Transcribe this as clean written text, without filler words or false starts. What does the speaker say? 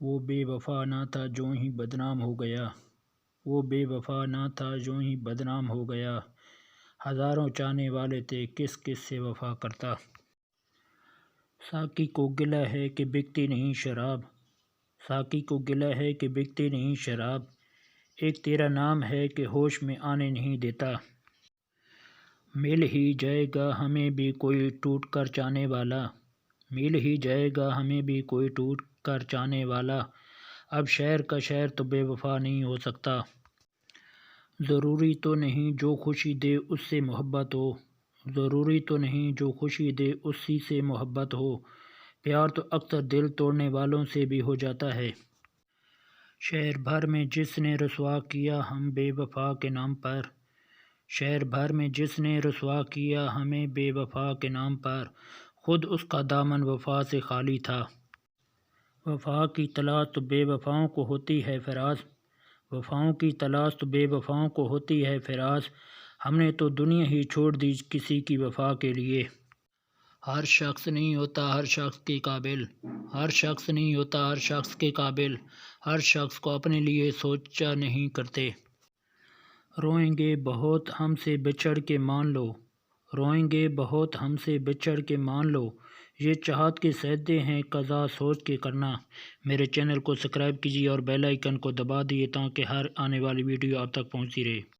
وہ بے وفا نہ تھا جو ہی بدنام ہو گیا، وہ بے وفا نہ تھا جو ہی بدنام ہو گیا، ہزاروں چاہنے والے تھے کس کس سے وفا کرتا۔ ساقی کو گلہ ہے کہ بکتی نہیں شراب، ساقی کو گلہ ہے کہ بکتی نہیں شراب، ایک تیرا نام ہے کہ ہوش میں آنے نہیں دیتا۔ مل ہی جائے گا ہمیں بھی کوئی ٹوٹ کر چاہنے والا، مل ہی جائے گا ہمیں بھی کوئی ٹوٹ کر چاہنے والا، اب شہر کا شہر تو بے وفا نہیں ہو سکتا۔ ضروری تو نہیں جو خوشی دے اس سے محبت ہو، ضروری تو نہیں جو خوشی دے اسی سے محبت ہو، پیار تو اکثر دل توڑنے والوں سے بھی ہو جاتا ہے۔ شہر بھر میں جس نے رسوا کیا ہم بے وفا کے نام پر، شہر بھر میں جس نے رسوا کیا ہمیں بے وفا کے نام پر، خود اس کا دامن وفا سے خالی تھا۔ وفا کی تلاش تو بے وفاؤں کو ہوتی ہے فراز، وفاؤں کی تلاش تو بے وفاؤں کو ہوتی ہے فراز، ہم نے تو دنیا ہی چھوڑ دی کسی کی وفا کے لیے۔ ہر شخص نہیں ہوتا ہر شخص کے قابل، ہر شخص نہیں ہوتا ہر شخص کے قابل، ہر شخص کو اپنے لیے سوچا نہیں کرتے۔ روئیں گے بہت ہم سے بچھڑ کے مان لو، روئیں گے بہت ہم سے بچھڑ کے مان لو، یہ چاہت کے سجدے ہیں قضا سوچ کے کرنا۔ میرے چینل کو سبسکرائب کیجیے اور بیل آئیکن کو دبا دیجیے تاکہ ہر آنے والی ویڈیو آپ تک پہنچتی رہے۔